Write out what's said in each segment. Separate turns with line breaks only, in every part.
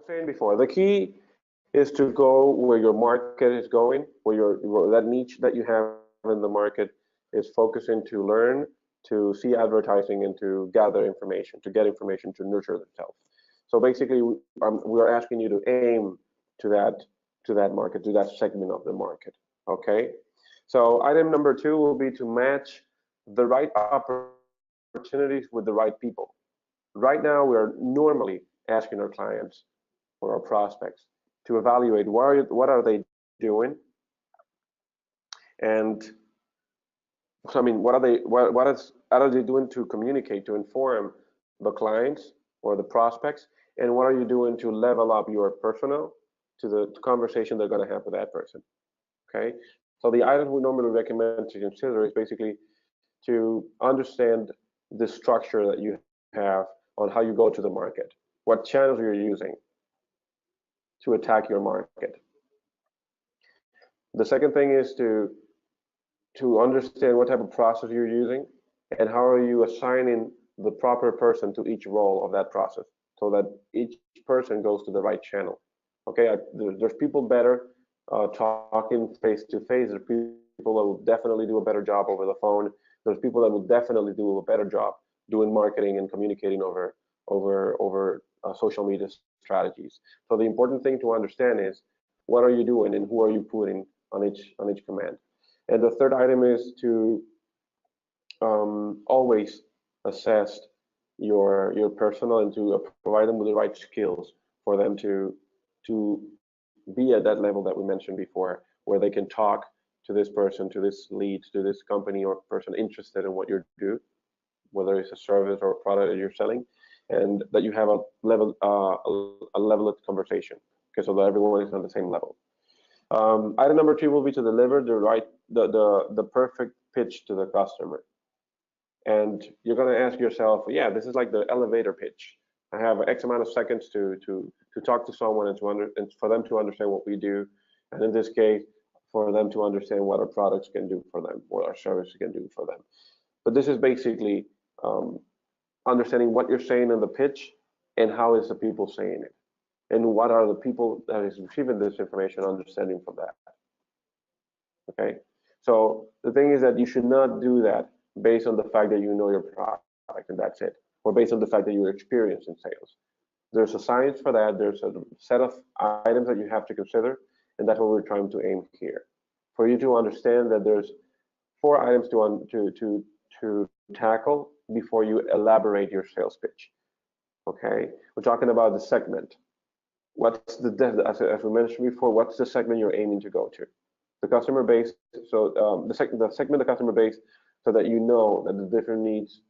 saying before, the key is to go where your market is going, where that niche that you have in the market is focusing to learn, to see advertising, and to gather information, to get information, to nurture themselves. So basically, we're asking you to aim to that market, to that segment of the market. Okay. So item number 2 will be to match the right opportunities with the right people. Right now, we are normally asking our clients or our prospects to evaluate what are they doing, and so I mean, what are they doing to communicate, to inform the clients or the prospects, and what are you doing to level up your personnel to the conversation they're going to have with that person. Okay, so the items we normally recommend to consider is basically to understand the structure that you have on how you go to the market, what channels you're using to attack your market. The second thing is to understand what type of process you're using and how are you assigning the proper person to each role of that process so that each person goes to the right channel. Okay, there's people better talking face to face. There's people that will definitely do a better job over the phone. There's people that will definitely do a better job doing marketing and communicating over social media strategies. So the important thing to understand is what are you doing and who are you putting on each command. And the third item is to always assess your personnel and to provide them with the right skills for them to be at that level that we mentioned before, where they can talk to this person, to this lead, to this company or person interested in what you do, whether it's a service or a product that you're selling, and that you have a leveled conversation, okay, so that everyone is on the same level. Item number 2 will be to deliver the perfect pitch to the customer. And you're going to ask yourself, yeah, this is like the elevator pitch. I have X amount of seconds to talk to someone and for them to understand what we do, and in this case, for them to understand what our products can do for them, what our services can do for them. But this is basically understanding what you're saying in the pitch and how is the people saying it, and what are the people that is receiving this information understanding from that. Okay, so the thing is that you should not do that based on the fact that you know your product and that's it, or based on the fact that you're experienced in sales. There's a science for that. There's a set of items that you have to consider, and that's what we're trying to aim here. For you to understand that there's 4 items to tackle before you elaborate your sales pitch. Okay, we're talking about the segment. What's as we mentioned before, what's the segment you're aiming to go to? The customer base. So the segment, the customer base, so that you know that the different needs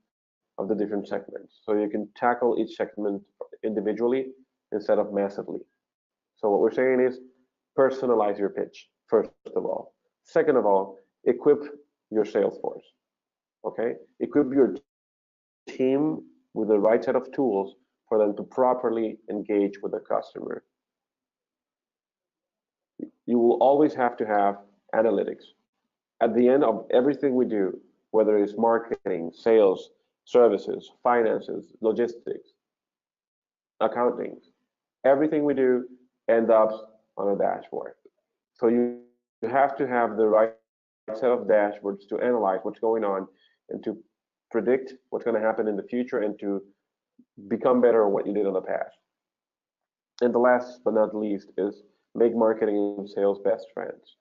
of the different segments, so you can tackle each segment individually instead of massively. So what we're saying is personalize your pitch, first of all. Second of all, equip your sales force. Okay, equip your team with the right set of tools for them to properly engage with the customer. You will always have to have analytics. At the end of everything we do, whether it's marketing, sales, services, finances, logistics, accounting, everything we do ends up on a dashboard. So you have to have the right set of dashboards to analyze what's going on and to predict what's going to happen in the future and to become better at what you did in the past. And the last but not least is make marketing and sales best friends.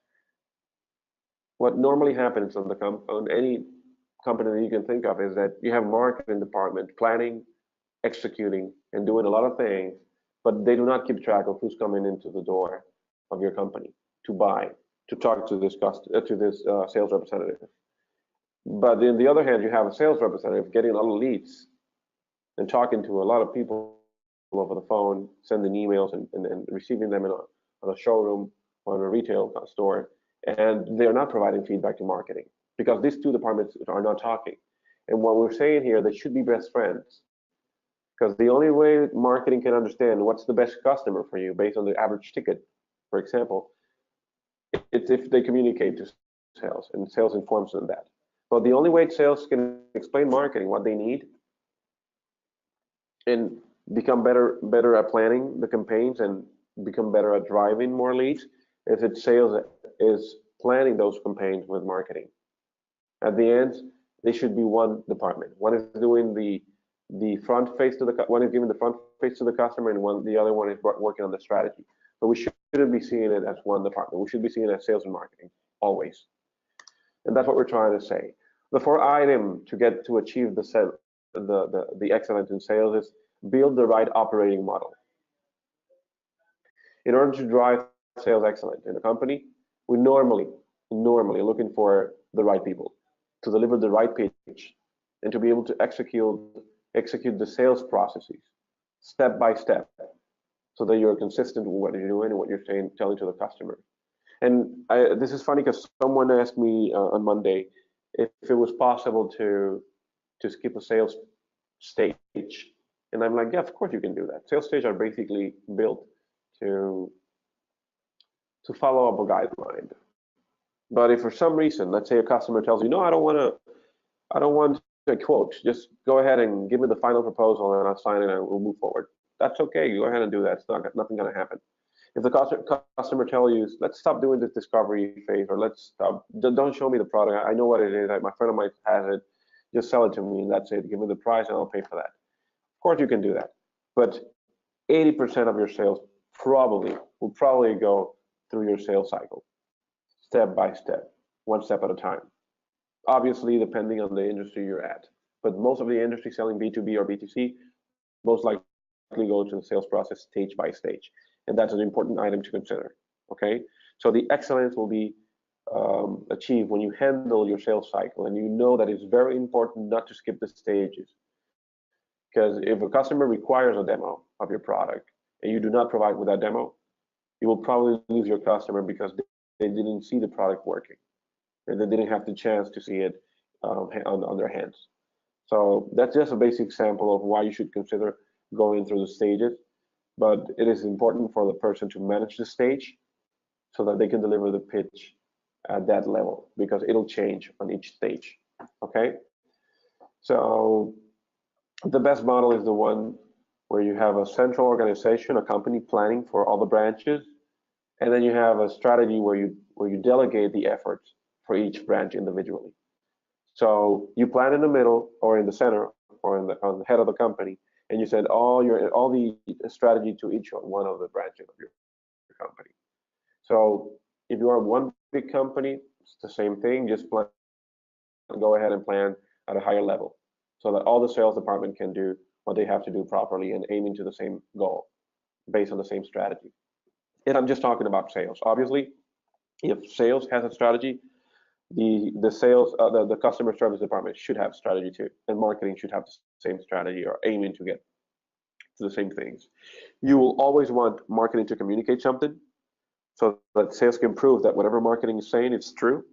What normally happens on any company that you can think of is that you have a marketing department planning, executing, and doing a lot of things, but they do not keep track of who's coming into the door of your company to buy, to talk to this sales representative. But on the other hand, you have a sales representative getting a lot of leads and talking to a lot of people over the phone, sending emails and receiving them on a showroom or in a retail store, and they're not providing feedback to marketing because these 2 departments are not talking. And what we're saying here, they should be best friends, because the only way marketing can understand what's the best customer for you based on the average ticket, for example, it's if they communicate to sales and sales informs them that. But the only way sales can explain marketing what they need and become better at planning the campaigns and become better at driving more leads. If it's sales is planning those campaigns with marketing. At the end, they should be one department. One is doing the front face to the one is giving the front face to the customer, and the other one is working on the strategy. But we shouldn't be seeing it as one department. We should be seeing it as sales and marketing always. And that's what we're trying to say. The fourth item to get to achieve the excellence in sales is build the right operating model. In order to drive sales excellence in a company, we normally looking for the right people to deliver the right pitch and to be able to execute the sales processes step by step, so that you're consistent with what you're doing and what you're telling to the customer. And this is funny because someone asked me on Monday if it was possible to skip a sales stage, and I'm like, yeah, of course you can do that. Sales stages are basically built to follow up a guideline. But if for some reason, let's say a customer tells you, no, I don't want a quote, just go ahead and give me the final proposal and I'll sign it and we'll move forward. That's okay. Go ahead and do that. It's nothing going to happen. If the customer tells you, let's stop doing this discovery phase, or let's stop, don't show me the product. I know what it is. My friend of mine has it. Just sell it to me and that's it. Give me the price and I'll pay for that. Of course you can do that. But 80% of your sales will probably go through your sales cycle, step by step, one step at a time. Obviously, depending on the industry you're at. But most of the industry selling B2B or B2C most likely go to the sales process stage by stage. And that's an important item to consider, okay? So the excellence will be achieved when you handle your sales cycle, and you know that it's very important not to skip the stages. Because if a customer requires a demo of your product and you do not provide with that demo, you will probably lose your customer because they didn't see the product working and they didn't have the chance to see it on their hands. So that's just a basic example of why you should consider going through the stages. But it is important for the person to manage the stage so that they can deliver the pitch at that level, because it'll change on each stage, okay? So the best model is the one where you have a central organization, a company planning for all the branches, and then you have a strategy where you delegate the efforts for each branch individually. So you plan in the middle or in the center or on the head of the company, and you send all the strategy to each one of the branches of your company. So if you are one big company, it's the same thing. Just go ahead and plan at a higher level, so that all the sales department can do what they have to do properly and aiming to the same goal based on the same strategy. And I'm just talking about sales. Obviously, if sales has a strategy, the customer service department should have strategy too, and marketing should have the same strategy or aiming to get to the same things. You will always want marketing to communicate something so that sales can prove that whatever marketing is saying is true,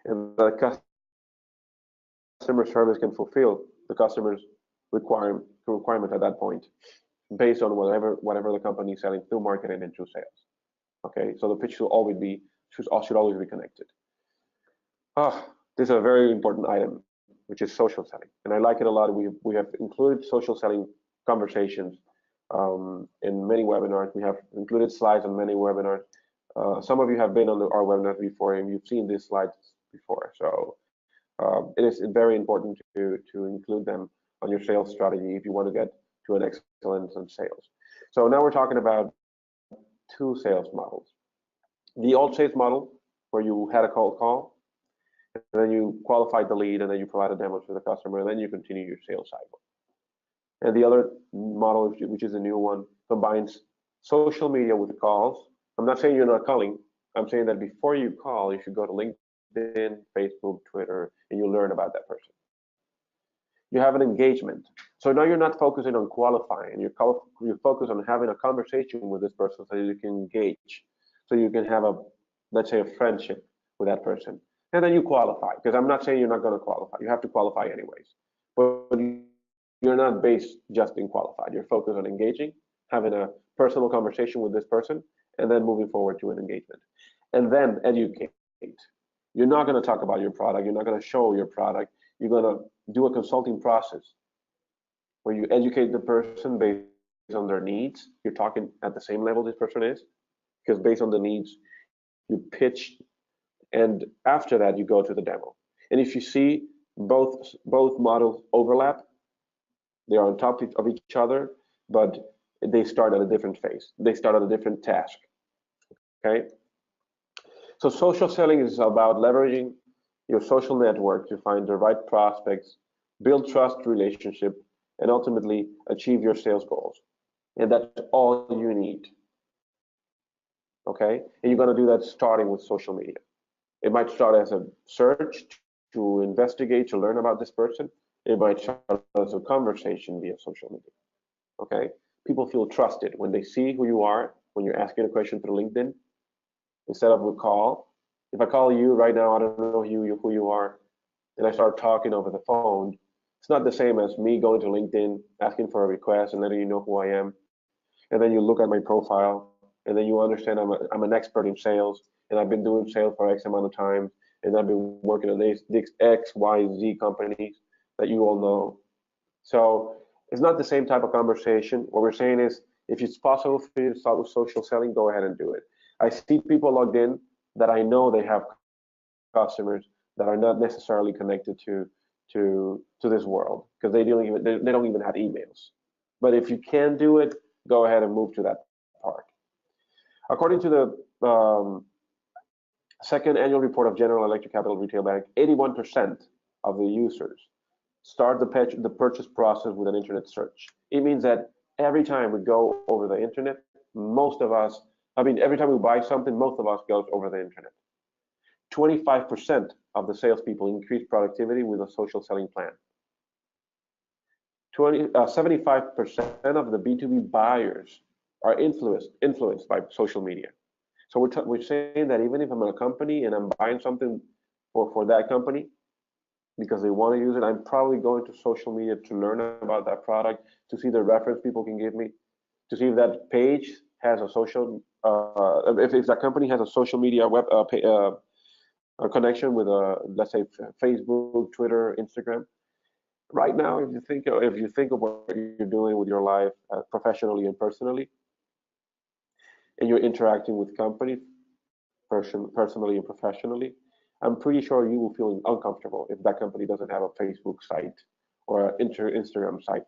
and the customer service can fulfill the customer's requirement at that point based on whatever the company is selling through marketing and through sales. Okay, so the pitch should always be connected. This is a very important item, which is social selling, and I like it a lot. We have included social selling conversations in many webinars. We have included slides on many webinars. Some of you have been on our webinars before, and you've seen these slides before. So it is very important to include them on your sales strategy if you want to get to an excellence in sales. So now we're talking about two sales models. The old sales model, where you had a cold call, and then you qualified the lead, and then you provide a demo to the customer, and then you continue your sales cycle. And the other model, which is a new one, combines social media with calls. I'm not saying you're not calling. I'm saying that before you call, you should go to LinkedIn, Facebook, Twitter, and you learn about that person. You have an engagement. So now you're not focusing on qualifying. You're focused on having a conversation with this person so you can engage. So you can have let's say, a friendship with that person. And then you qualify, because I'm not saying you're not going to qualify. You have to qualify anyways. But you're not based just in qualified. You're focused on engaging, having a personal conversation with this person, and then moving forward to an engagement. And then educate. You're not going to talk about your product. You're not going to show your product. You're going to do a consulting process where you educate the person based on their needs. You're talking at the same level this person is, because based on the needs, you pitch, and after that you go to the demo. And if you see both models overlap, they are on top of each other, but they start at a different phase. They start at a different task. Okay. So social selling is about leveraging your social network to find the right prospects, build trust relationship, and ultimately achieve your sales goals. And that's all you need. Okay. And you're going to do that starting with social media. It might start as a search to investigate, to learn about this person. It might start as a conversation via social media. Okay. People feel trusted when they see who you are, when you're asking a question through LinkedIn, instead of a call. If I call you right now, I don't know who you are, and I start talking over the phone, it's not the same as me going to LinkedIn, asking for a request and letting you know who I am. And then you look at my profile, and then you understand I'm an expert in sales, and I've been doing sales for X amount of time, and I've been working on these X, Y, Z companies that you all know. So it's not the same type of conversation. What we're saying is, if it's possible for you to start with social selling, go ahead and do it. I see people logged in that I know they have customers that are not necessarily connected to this world, because they don't even have emails. But if you can do it, go ahead and move to that part. According to the second annual report of General Electric Capital Retail Bank, 81% of the users start the purchase process with an internet search. It means that every time we go over the internet, every time we buy something, most of us goes over the internet. 25% of the salespeople increase productivity with a social selling plan. 75% of the B2B buyers are influenced by social media. So we're saying that even if I'm in a company and I'm buying something for that company because they want to use it, I'm probably going to social media to learn about that product, to see the reference people can give me, to see if that page has a social, if that company has a social media a connection with let's say Facebook, Twitter, Instagram. Right now, if you think of what you're doing with your life professionally and personally, and you're interacting with companies personally and professionally, I'm pretty sure you will feel uncomfortable if that company doesn't have a Facebook site or an Instagram site.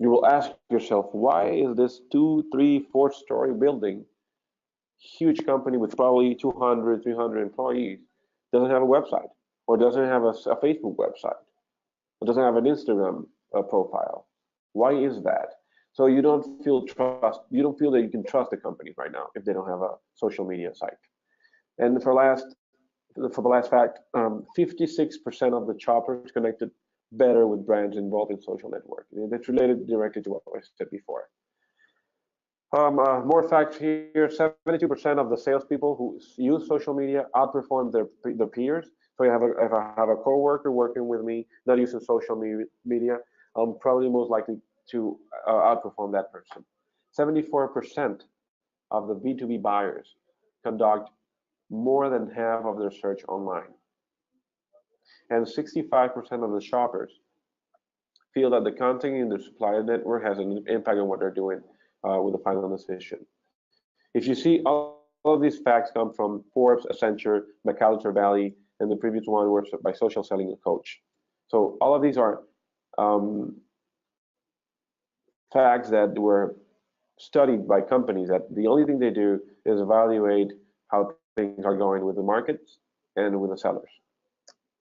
You will ask yourself, why is this 2, 3, 4-story building, huge company with probably 200, 300 employees, doesn't have a website, or doesn't have a Facebook website, or doesn't have an Instagram profile? Why is that? So you don't feel that you can trust the company right now if they don't have a social media site. And for the last fact, 56% of the shoppers connected better with brands involved in social networking. That's related directly to what I said before. More facts here: 72% of the salespeople who use social media outperform their peers. So if I have a coworker working with me not using social media, I'm probably most likely to outperform that person. 74% of the B2B buyers conduct more than half of their search online. And 65% of the shoppers feel that the content in their supplier network has an impact on what they're doing with the final decision. If you see, all of these facts come from Forbes, Accenture, McAllister Valley, and the previous one was by Social Selling Coach. So all of these are facts that were studied by companies that the only thing they do is evaluate how things are going with the markets and with the sellers.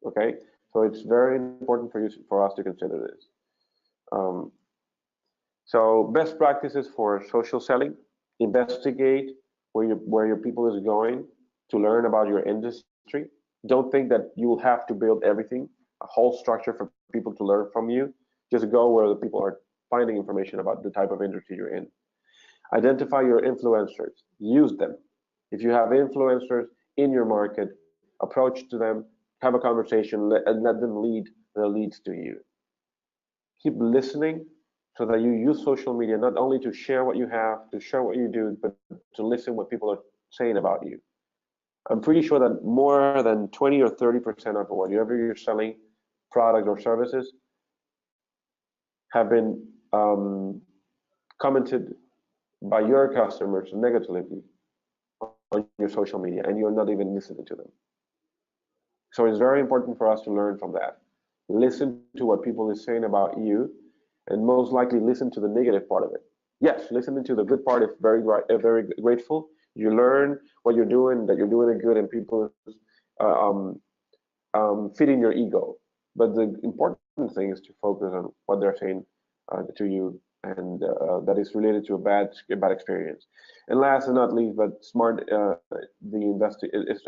Okay, so it's very important for us to consider this. So best practices for social selling: investigate where your people is going to learn about your industry. Don't think that you will have to build everything, a whole structure for people to learn from you. Just go where the people are finding information about the type of industry you're in. Identify your influencers, use them. If you have influencers in your market, approach to them, have a conversation, and let them lead the leads to you. Keep listening so that you use social media not only to share what you have, to share what you do, but to listen what people are saying about you. I'm pretty sure that more than 20 or 30% of whatever you're selling, product or services, have been commented by your customers negatively on your social media, and you're not even listening to them. So it's very important for us to learn from that. Listen to what people are saying about you, and most likely listen to the negative part of it. Yes, listening to the good part is very grateful. You learn what you're doing, that you're doing it good, and people feeding your ego. But the important thing is to focus on what they're saying to you, and that is related to a bad experience. And last but not least, but smart, the investor is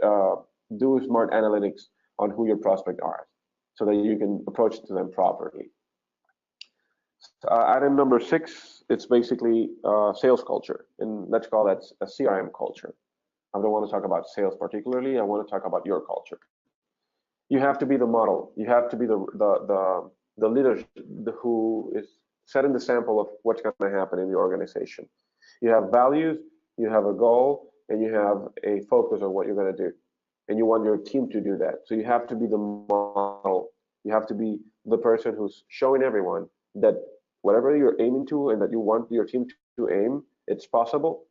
do smart analytics on who your prospect are, so that you can approach to them properly. Item number 6, it's basically sales culture, and let's call that a CRM culture. I don't want to talk about sales particularly. I want to talk about your culture. You have to be the model. You have to be the leader who is setting the sample of what's going to happen in the organization. You have values, you have a goal, and you have a focus on what you're going to do. And you want your team to do that. So you have to be the model. You have to be the person who's showing everyone that whatever you're aiming to and that you want your team to aim, it's possible.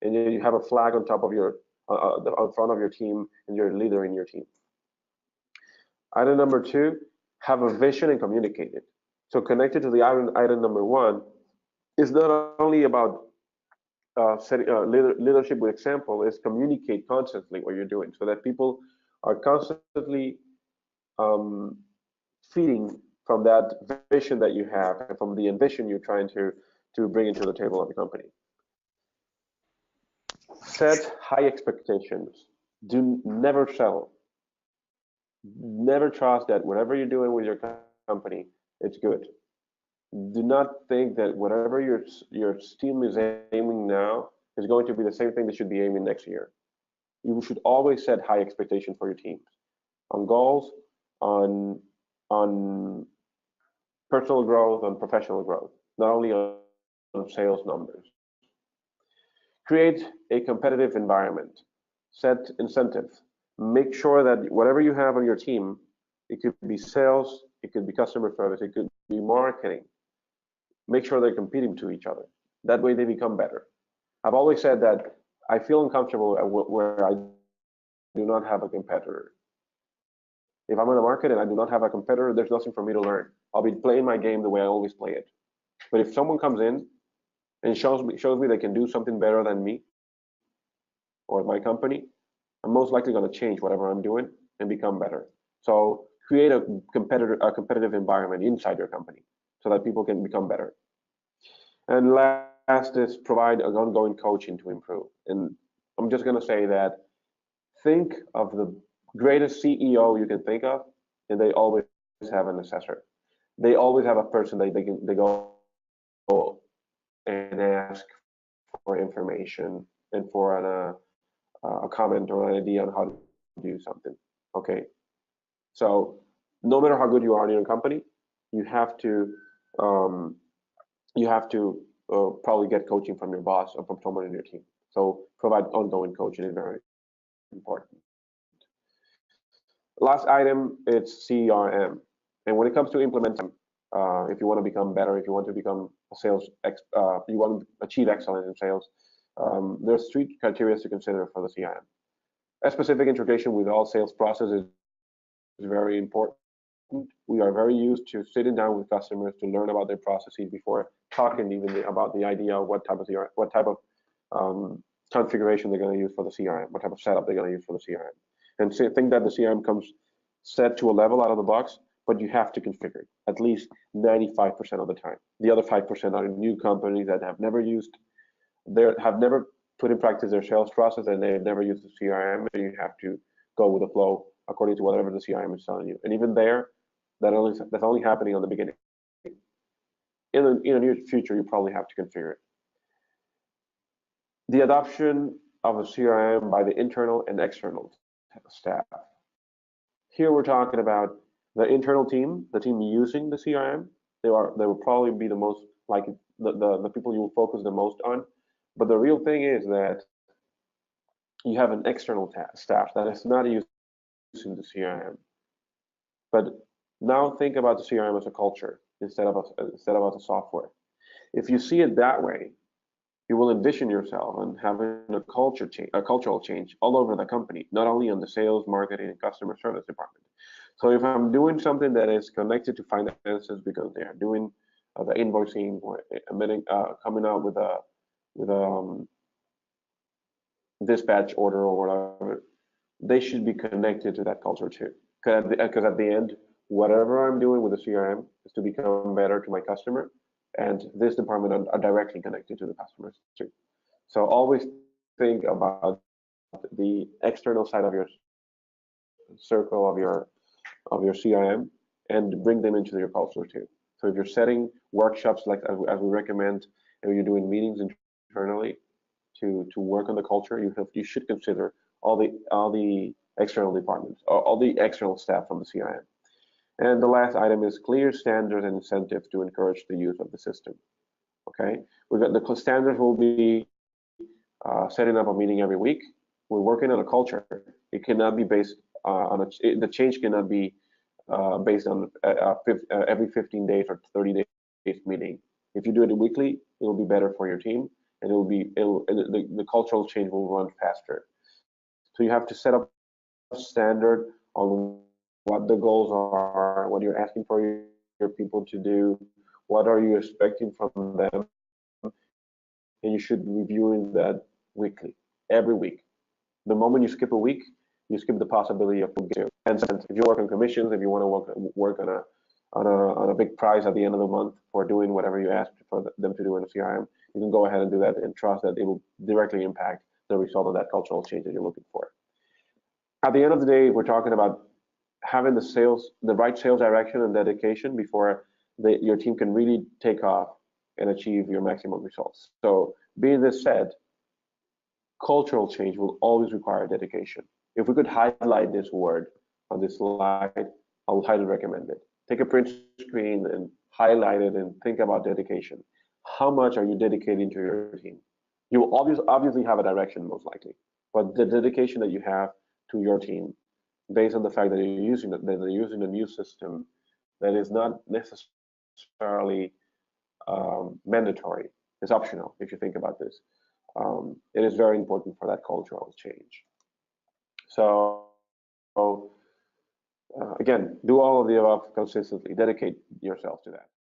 And you have a flag on top of your, on front of your team, and you're a leader in your team. Item number 2, have a vision and communicate it. So connected to the item number 1 is not only about setting leadership with example, is communicate constantly what you're doing, so that people are constantly feeding from that vision that you have and from the ambition you're trying to bring into the table of the company. Set high expectations. Do never settle. Never trust that whatever you're doing with your company, it's good. Do not think that whatever your team is aiming now is going to be the same thing they should be aiming next year. You should always set high expectations for your teams, on goals, on personal growth, on professional growth, not only on sales numbers. Create a competitive environment. Set incentives. Make sure that whatever you have on your team, it could be sales, it could be customer service, it could be marketing. Make sure they're competing to each other. That way they become better. I've always said that I feel uncomfortable where I do not have a competitor. If I'm in the market and I do not have a competitor, there's nothing for me to learn. I'll be playing my game the way I always play it. But if someone comes in and shows me they can do something better than me or my company, I'm most likely going to change whatever I'm doing and become better. So create a competitive environment inside your company so that people can become better. And last is provide an ongoing coaching to improve. And I'm just going to say that think of the greatest CEO you can think of, and they always have an assessor. They always have a person that they go and ask for information and for a comment or an idea on how to do something. Okay, so no matter how good you are in your company, you have to probably get coaching from your boss or from someone in your team. So provide ongoing coaching is very important. Last item, it's CRM. And when it comes to implementing, if you want to become better, if you want to become a sales, you want to achieve excellence in sales, there's 3 criteria to consider for the CRM. A specific integration with all sales processes is very important. We are very used to sitting down with customers to learn about their processes before talking even about the idea of what type of configuration they're going to use for the CRM, what type of setup they're going to use for the CRM. And so think that the CRM comes set to a level out of the box, but you have to configure it at least 95% of the time. The other 5% are new companies that have never put in practice their sales process, and they've never used the CRM, and you have to go with the flow according to whatever the CRM is telling you. And even there, that's only happening on the beginning. In the near future, you probably have to configure it. The adoption of a CRM by the internal and external staff. Here we're talking about the internal team, the team using the CRM. They will probably be the most likely, the people you will focus the most on. But the real thing is that you have an external staff that is not using the CRM. But now think about the CRM as a culture. instead of as a software. If you see it that way, you will envision yourself and having a cultural change all over the company, not only on the sales, marketing, and customer service department. So if I'm doing something that is connected to finances because they are doing the invoicing or coming out with a dispatch order or whatever, they should be connected to that culture too. Because at the end, whatever I'm doing with the CRM is to become better to my customer, and this department are directly connected to the customers too. So always think about the external side of your circle of your CRM and bring them into your culture too. So if you're setting workshops like as we recommend, and you're doing meetings internally to work on the culture, you should consider all the external departments, all the external staff from the CRM. And the last item is clear standards and incentives to encourage the use of the system. Okay, we've got the standards will be setting up a meeting every week. We're working on a culture. It cannot be based the change cannot be based on every 15 days or 30 days meeting. If you do it weekly, it will be better for your team, and the cultural change will run faster. So you have to set up a standard on what the goals are, what you're asking for your people to do, what are you expecting from them, and you should be reviewing that weekly, every week. The moment you skip a week, you skip the possibility of getting to. And if you work on commissions, if you want to work on a big prize at the end of the month for doing whatever you asked for them to do in a CRM, you can go ahead and do that and trust that it will directly impact the result of that cultural change that you're looking for. At the end of the day, we're talking about having the right sales direction and dedication before your team can really take off and achieve your maximum results. So being this said, cultural change will always require dedication. If we could highlight this word on this slide, I would highly recommend it. Take a print screen and highlight it and think about dedication. How much are you dedicating to your team? You will obviously have a direction, most likely, but the dedication that you have to your team, based on the fact that they're using a new system that is not necessarily mandatory, it's optional if you think about this. It is very important for that cultural change. So again, do all of the above consistently. Dedicate yourself to that.